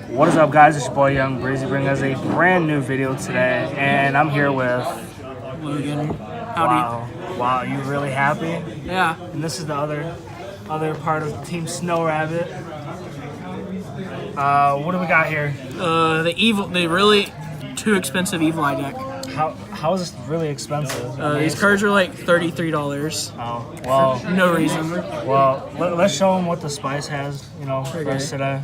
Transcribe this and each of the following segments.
What is up, guys? It's your boy Young Breezy bringing us a brand new video today, and I'm here with Logan. Howdy. Wow, you really happy? Yeah. And this is the other part of Team Snow Rabbit. What do we got here? The really too expensive Evil Eye deck. How is this really expensive? These cards are like $33. Oh, well. For no reason. Well, let's show them what the Spice has, first today.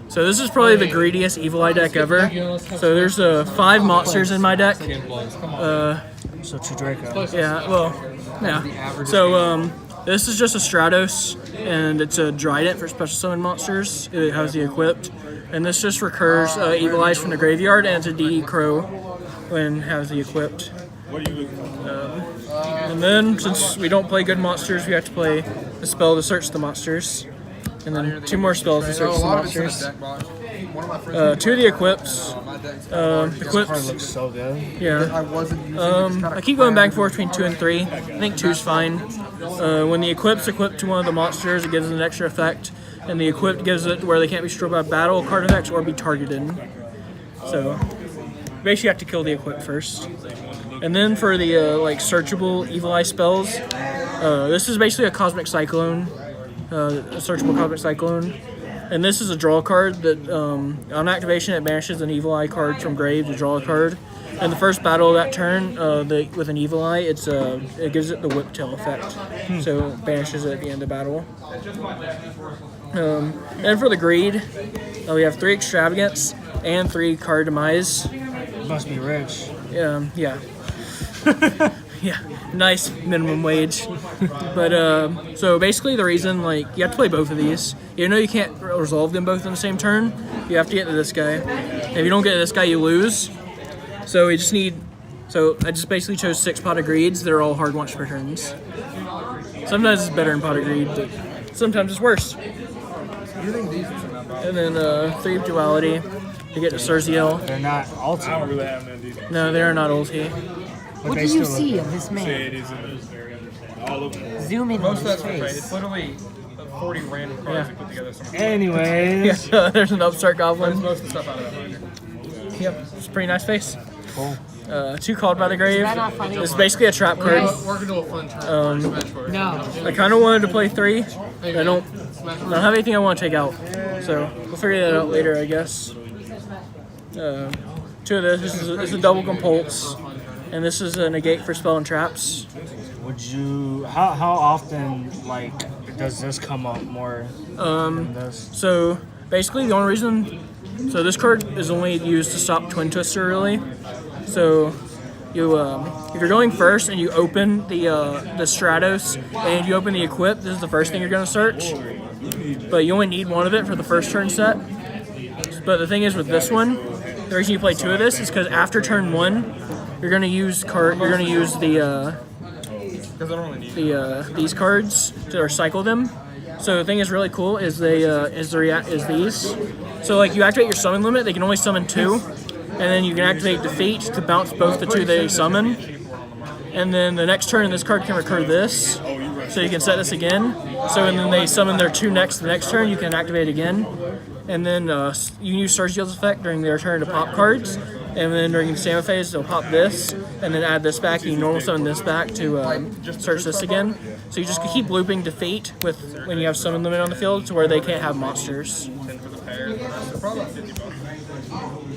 So this is probably the greediest Evil Eye deck ever. So there's 5 monsters in my deck. So 2 Dracos. Yeah, well, yeah. So this is just a Stratos, and it's a Trident for special summon monsters. It has the equipped. And this just recurs Evil Eyes from the graveyard, and it's a DD Crow when it has the equipped. And then, since we don't play good monsters, we have to play a spell to search the monsters. And then 2 more spells to search the monsters. 2 of the equips. This card looks so good. Yeah. I keep going back and forth between 2 and 3. I think 2's fine. When the equip's equipped to one of the monsters, it gives it an extra effect. And the equipped gives it where they can't be destroyed by battle card effects or be targeted. So, basically you have to kill the equip first. And then for the searchable Evil Eye spells, this is basically a Cosmic Cyclone. A searchable Cosmic Cyclone. And this is a draw card that, on activation, it banishes an Evil Eye card from grave to draw a card. And the first battle of that turn, with an Evil Eye, it gives it the Whiptail effect. So it banishes it at the end of battle. And for the greed, we have 3 Extravagance and 3 Card Demise. Must be rich. Yeah. Yeah, nice minimum wage. But so basically the reason, you have to play both of these. Even though you can't resolve them both in the same turn, you have to get to this guy. If you don't get to this guy, you lose. So I just basically chose 6 Pot of Greeds. They're all hard once per turns. Sometimes it's better in Pot of Greed, but sometimes it's worse. And then 3 of Duality to get to Surziel. They're not ulti. No, they are not ulti. What do you see of this man? Zoom in on his face. It's literally 40 random cards put together. Anyways. Yeah, there's an Upstart Goblin. Most of the stuff out of that binder. Yep, it's a pretty nice face. Cool. 2 Called by the Grave. Is that not funny? It's basically a trap card. We're going to do a fun turn. No. I kind of wanted to play 3. I don't have anything I want to take out. So we'll figure that out later, I guess. 2 of this. This is a double Compulse. And this is a negate for spell and traps. Would you? How often does this come up more than this? So basically the only reason, so this card is only used to stop Twin Twister really. So you if you're going first and you open the Stratos and you open the equip, this is the first thing you're going to search. But you only need 1 of it for the first turn set. But the thing is with this one, the reason you play 2 of this is because after turn 1. You're gonna use these cards to recycle them. So the thing is really cool is these. So you activate your summon limit, they can only summon 2, and then you can activate defeat to bounce both the 2 they summon. And then the next turn this card can recur this. So you can set this again. So and then they summon their 2 next the next turn, you can activate again. And then you can use Surziel's effect during their turn to pop cards. And then during the Stamina phase, they'll pop this, and then add this back, and you normal summon this back to search this again. So you just keep looping defeat when you have summon limit on the field to where they can't have monsters.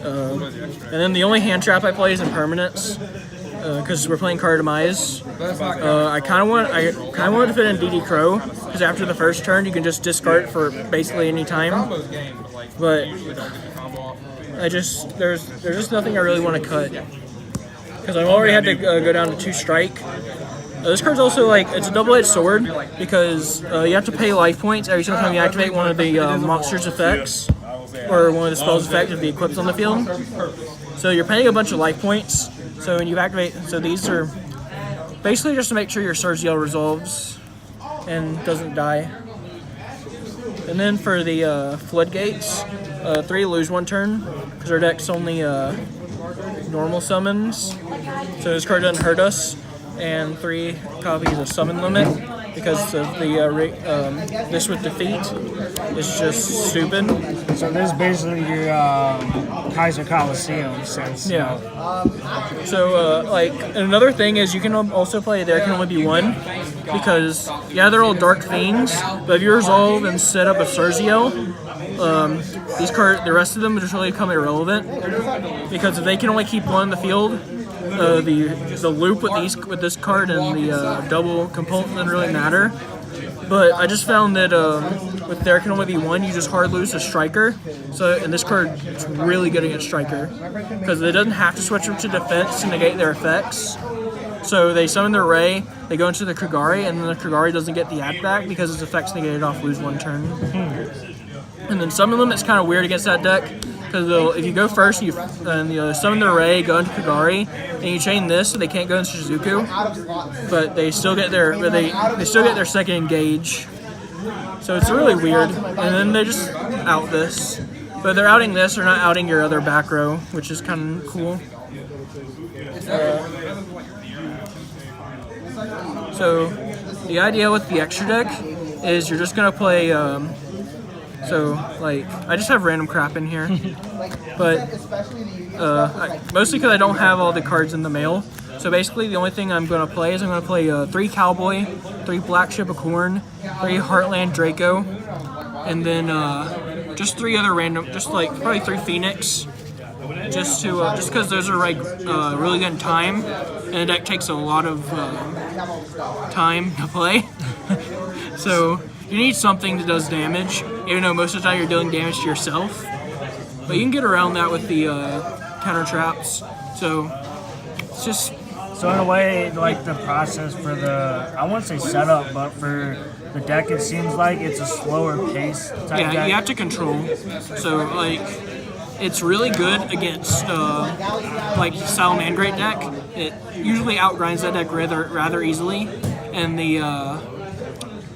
And then the only hand trap I play is Impermanence, because we're playing Card Demise. I kind of want to fit in DD Crow, because after the first turn you can just discard it for basically any time. But there's just nothing I really want to cut, because I've already had to go down to 2 strike. This card's also it's a double-edged sword, because you have to pay life points every single time you activate one of the monster's effects or one of the spell's effects if the equip's on the field. So you're paying a bunch of life points. So when you activate, so these are basically just to make sure your Surziel resolves and doesn't die. And then for the Floodgates, 3 lose 1 turn, because our deck's only normal summons. So this card doesn't hurt us. And 3 copies of summon limit. because of the this with defeat is just stupid. So this is basically your Kaiser Coliseum sense. Yeah. So like another thing is you can also play there can only be one, because yeah they're all dark fiends, but if you resolve and set up a Cerzio, these cards, the rest of them just really become irrelevant, because if they can only keep one in the field, the loop with this card and the double component doesn't really matter. But I just found that with there can only be one, you just hard lose a striker. So and this card is really good against striker, because it doesn't have to switch them to defense to negate their effects. So they summon their Ray, they go into the Kagari, and then the Kagari doesn't get the add back because its effects negated off, lose one turn. And then some of them it's kind of weird against that deck, because if you go first and you summon their Ray, go into Kagari, and you chain this, so they can't go into Shizuku, but they still get their second engage. So it's really weird. And then they just out this, but they're outing this, they're not outing your other back row, which is kind of cool. So the idea with the extra deck is you're just gonna play. So like I just have random crap in here, but mostly because I don't have all the cards in the mail. So basically the only thing I'm gonna play is I'm gonna play 3 Cowboy, 3 Black Ship of Corn, 3 Heartland Draco, and then just 3 other random, just like probably 3 Phoenix. Just because those are like really good in time, and the deck takes a lot of time to play. So you need something that does damage, even though most of the time you're dealing damage to yourself. But you can get around that with the counter traps. So it's just. So in a way, like the process for the, I wouldn't say setup, but for the deck, it seems like it's a slower pace type deck. You have to control. So like. It's really good against like Salamangreat deck. It usually outgrinds that deck rather easily, and the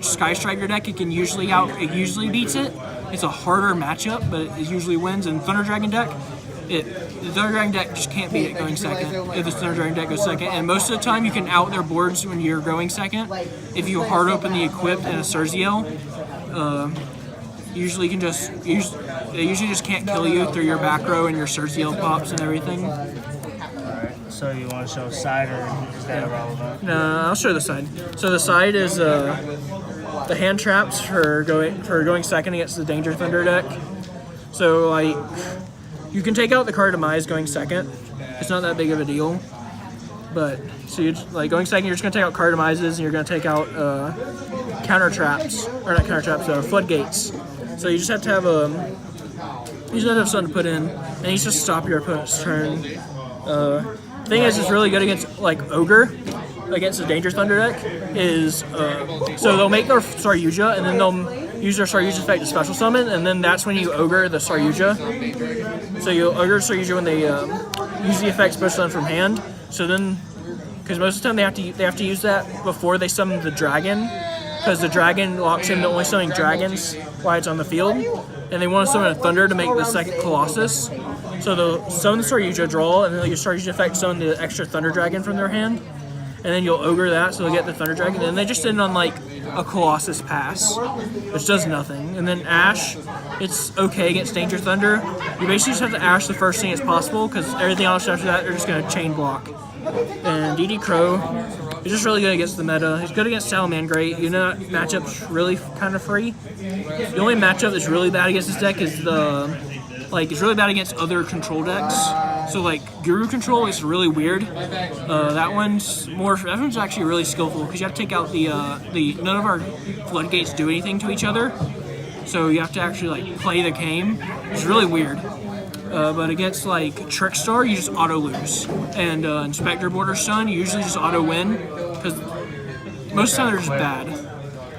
Sky Striker deck it usually beats it. It's a harder matchup, but it usually wins. And Thunder Dragon deck, the Thunder Dragon deck just can't beat it going second if the Thunder Dragon deck goes second. And most of the time, you can out their boards when you're going second if you hard open the equipped and a Cerzio. Usually can they usually just can't kill you through your back row and your Cerzio pops and everything. Alright, so you want to show side, or is that irrelevant? No, I'll show the side. So the side is the hand traps for going second against the Danger Thunder deck. So like you can take out the card Demise going second. It's not that big of a deal. But so you like going second, you're just gonna take out card Demises, and you're gonna take out counter traps, or not counter traps, floodgates. So you just have to have something to put in, and you just stop your opponent's turn. Thing is, it's really good against like Ogre, against the Danger Thunder deck. Is so they'll make their Yugioh, and then they'll use their Yugioh effect to special summon, and then that's when you Ogre the Yugioh. So you Ogre Yugioh when they use the effect special summon from hand. So then, because most of the time they have to use that before they summon the dragon. Because the dragon locks in to only summoning dragons while it's on the field, and they want to summon a thunder to make the second Colossus. So they'll summon the Yugioh, draw, and then they'll use Yugioh effect summon the extra thunder dragon from their hand, and then you'll ogre that, so they'll get the thunder dragon, and they just end on like a Colossus pass, which does nothing. And then Ash, it's okay against Danger Thunder. You basically just have to Ash the first thing as possible, because everything else after that they're just going to chain block. And DD Crow. He's just really good against the meta. He's good against Salamangreat. You know, that matchup's really kind of free. The only matchup that's really bad against this deck is it's really bad against other control decks. So like Guru Control is really weird. That one's actually really skillful, because you have to take out none of our floodgates do anything to each other. So you have to actually like play the game. It's really weird. But against like Trickstar, you just auto lose, and Inspector Border Stun, you usually just auto win, because most of the time they're just bad,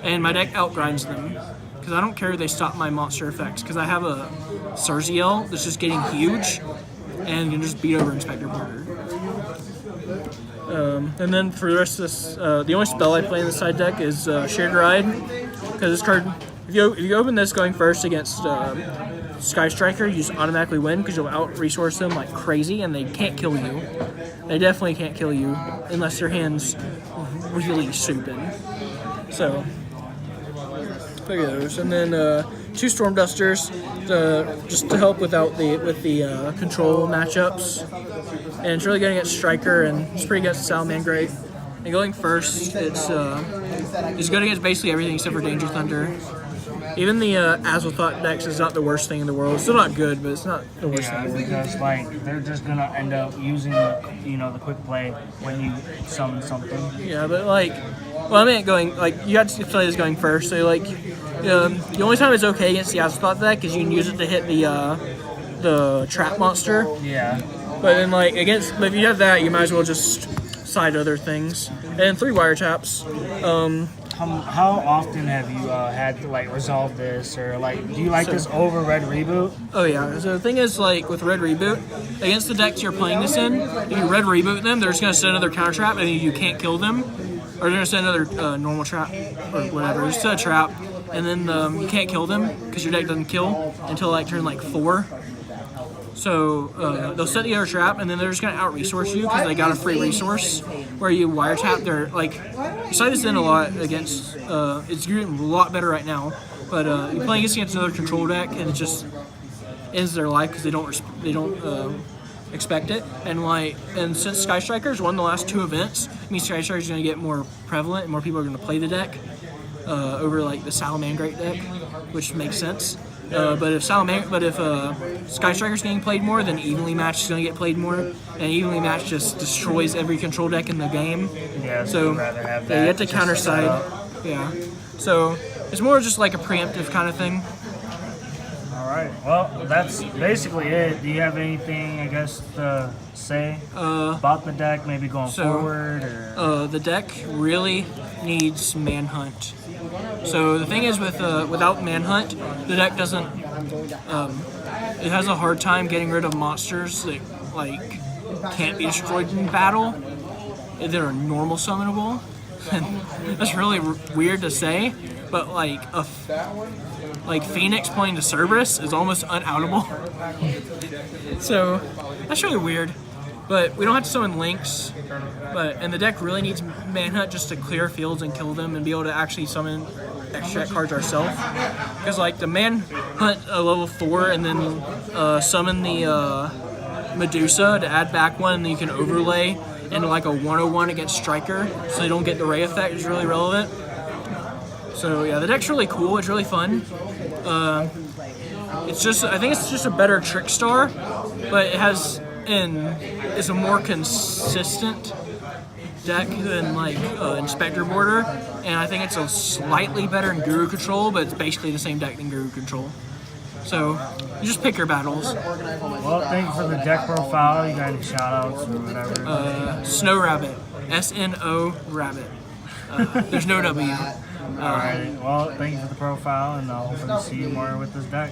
and my deck outgrinds them, because I don't care if they stop my monster effects, because I have a Cerzio that's just getting huge, and can just beat over Inspector Border. And then for the rest of this, the only spell I play in the side deck is Shared Ride, because this card, if you open this going first against Sky Striker, you just automatically win, because you'll out-resource them like crazy, and they can't kill you. They definitely can't kill you unless their hand's really souping. So look at those, and then 2 Storm Dusters just to help with the control matchups, and it's really good against Striker, and it's pretty good against Salamangreat. And going first, it's good against basically everything except for Danger Thunder. Even the Azathoth Dex is not the worst thing in the world. It's still not good, but it's not the worst thing in the world. Because like they're just gonna end up using the the quick play when you summon something. Yeah, but like, well, I mean, you have to play this going first. So like, the only time it's okay against the Azathoth deck is you can use it to hit the trap monster. Yeah. But then like but if you have that, you might as well just side other things. And 3 wiretaps. How often have you had to like resolve this, or like do you like this over Red Reboot? Oh yeah. So the thing is, like with Red Reboot, against the decks you're playing this in, if you Red Reboot them, they're just gonna set another counter trap, and you can't kill them, or they're gonna set another normal trap or whatever. Just set a trap, and then you can't kill them because your deck doesn't kill until like turn like 4. So they'll set the other trap, and then they're just gonna out-resource you because they got a free resource where you wiretap. They're like, you saw this in a lot against. It's getting a lot better right now, but you're playing against another control deck, and it just ends their life because they don't expect it. And since Sky Strikers won the last 2 events, it means Sky Strikers are gonna get more prevalent, and more people are gonna play the deck over like the Salamangreat deck, which makes sense. But if Sky Striker's getting played more, then Evenly Matched is going to get played more, and Evenly Matched just destroys every control deck in the game. Yeah, so I'd rather have you that. have to counter side. Yeah, so it's more just like a preemptive kind of thing. All right. Well, that's basically it. Do you have anything, I guess, to say about the deck, maybe going forward? Or? The deck really needs Manhunt. So the thing is, without Manhunt, the deck doesn't. It has a hard time getting rid of monsters that like can't be destroyed in battle. That are normal summonable. And that's really weird to say, but like Phoenix playing to Cerberus is almost unoutable. So that's really weird. But we don't have to summon Lynx. And the deck really needs Manhunt just to clear fields and kill them and be able to actually summon extract cards ourselves. Because like the Manhunt level 4 and then summon the Medusa to add back one, and then you can overlay into like a 101 against Striker so they don't get the Ray effect is really relevant. So yeah, the deck's really cool. It's really fun. I think it's just a better Trickstar, but it's a more consistent deck than like Inspector Border, and I think it's a slightly better in Guru Control, but it's basically the same deck in Guru Control. So you just pick your battles. Well, thank you for the deck profile. You got any shout outs or whatever? Snow Rabbit. SNO Rabbit. There's no W. Alright, well, thank you for the profile, and I'll hopefully see you more with this deck.